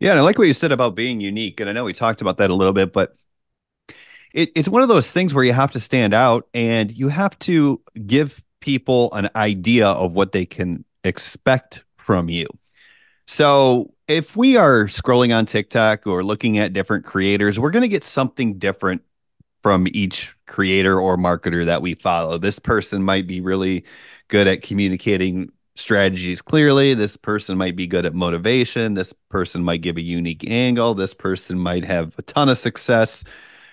Yeah, and I like what you said about being unique. And I know we talked about that a little bit, but it's one of those things where you have to stand out and you have to give people an idea of what they can expect from you. So if we are scrolling on TikTok or looking at different creators, we're going to get something different from each creator or marketer that we follow. This person might be really good at communicating strategies clearly. This person might be good at motivation. This person might give a unique angle. This person might have a ton of success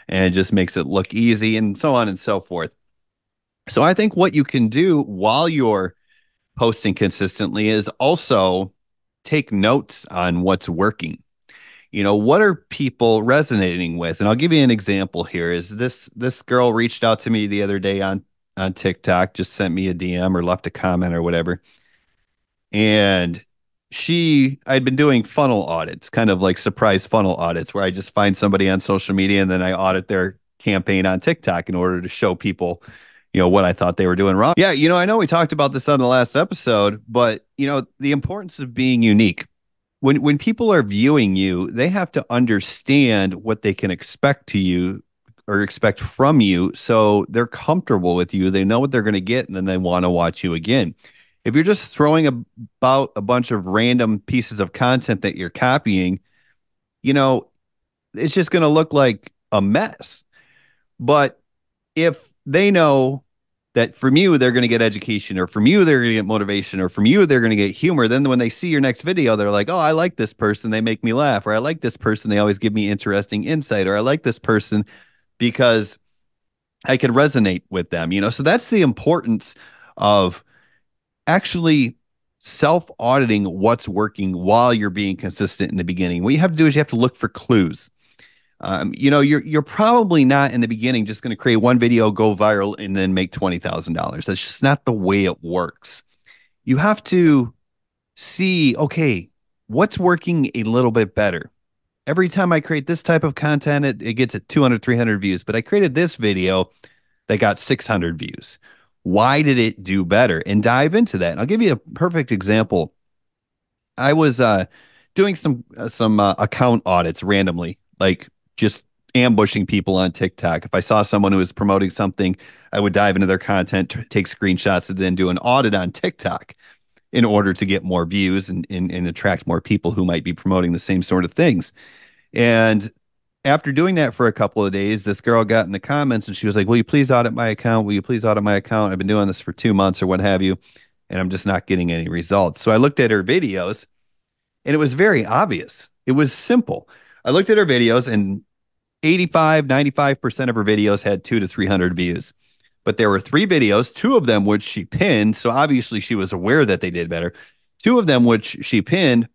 and it just makes it look easy and so on and so forth. So I think what you can do while you're posting consistently is also take notes on what's working. What are people resonating with? And I'll give you an example here. Is this girl reached out to me the other day on TikTok, just sent me a DM or left a comment or whatever. And I'd been doing funnel audits, kind of like surprise funnel audits, where I just find somebody on social media and then I audit their campaign on TikTok in order to show people, what I thought they were doing wrong. Yeah, I know we talked about this on the last episode, but the importance of being unique. When people are viewing you, they have to understand what they can expect to you or expect from you. So they're comfortable with you. They know what they're going to get, and then they want to watch you again. If you're just throwing about a bunch of random pieces of content that you're copying, you know, it's just going to look like a mess. But if they know that from you they're going to get education, or from you they're going to get motivation, or from you they're going to get humor, then when they see your next video, they're like, oh, I like this person, they make me laugh, or I like this person, they always give me interesting insight, or I like this person because I could resonate with them. So that's the importance of actually self-auditing what's working while you're being consistent in the beginning. What you have to do is you have to look for clues. You're probably not in the beginning just going to create one video, go viral, and then make $20,000. That's just not the way it works. You have to see, okay, what's working a little bit better. Every time I create this type of content, it gets at 200, 300 views, but I created this video that got 600 views. Why did it do better? And dive into that. And I'll give you a perfect example. I was doing some account audits randomly, like just ambushing people on TikTok. If I saw someone who was promoting something, I would dive into their content, take screenshots, and then do an audit on TikTok in order to get more views and attract more people who might be promoting the same sort of things. And after doing that for a couple of days, this girl got in the comments and she was like, will you please audit my account? Will you please audit my account? I've been doing this for 2 months or what have you, and I'm just not getting any results. So I looked at her videos and it was very obvious. It was simple. I looked at her videos and 85, 95% of her videos had 200 to 300 views. But there were 3 videos, 2 of them which she pinned. So obviously she was aware that they did better. 2 of them which she pinned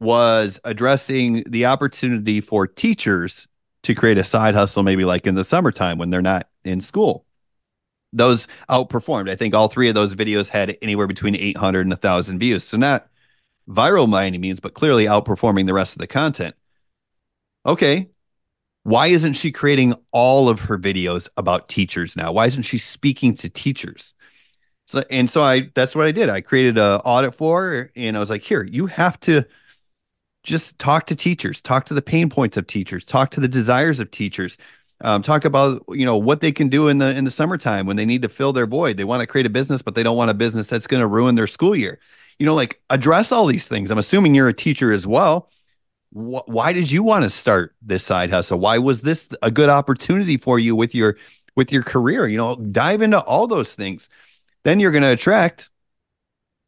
was addressing the opportunity for teachers to create a side hustle, maybe like in the summertime when they're not in school. Those outperformed. I think all 3 of those videos had anywhere between 800 and 1,000 views. So not viral by any means, but clearly outperforming the rest of the content. Okay, why isn't she creating all of her videos about teachers now? Why isn't she speaking to teachers? So that's what I did. I created an audit for her, and I was like, here, you have to just talk to teachers, talk to the pain points of teachers, talk to the desires of teachers. Talk about what they can do in the summertime when they need to fill their void. They want to create a business, but they don't want a business that's going to ruin their school year. Like address all these things. I'm assuming you're a teacher as well. Why did you want to start this side hustle? Why was this a good opportunity for you with your career? Dive into all those things. Then you're going to attract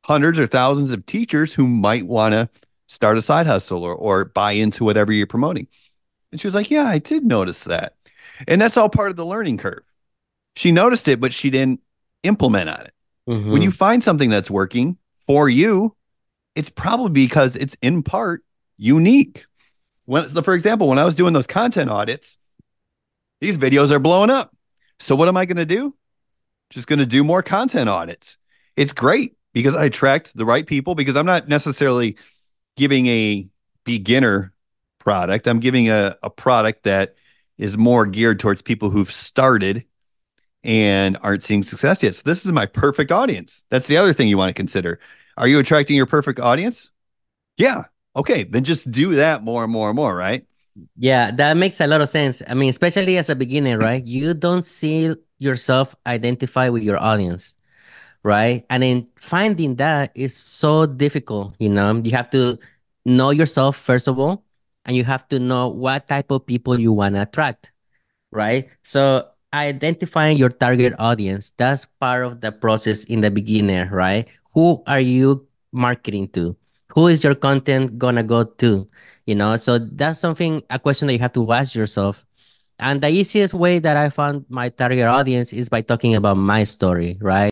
hundreds or thousands of teachers who might want to start a side hustle or buy into whatever you're promoting. And she was like, yeah, I did notice that. And that's all part of the learning curve. She noticed it, but she didn't implement on it. When you Mm-hmm. find something that's working for you, it's probably because it's in part unique. For example, when I was doing those content audits, these videos are blowing up. So what am I going to do? Just going to do more content audits. It's great because I attract the right people, because I'm not necessarily giving a beginner product. I'm giving a product that is more geared towards people who've started and aren't seeing success yet. So this is my perfect audience. That's the other thing you want to consider. Are you attracting your perfect audience? Yeah. Okay, then just do that more and more and more, right? Yeah, that makes a lot of sense. I mean, especially as a beginner, right? You don't see yourself identify with your audience, right? And then finding that is so difficult, you know. You have to know yourself first of all, and you have to know what type of people you want to attract, right? So identifying your target audience, that's part of the process in the beginner, right? Who are you marketing to? Who is your content gonna go to? You know, so that's something, a question that you have to ask yourself. And the easiest way that I found my target audience is by talking about my story, right?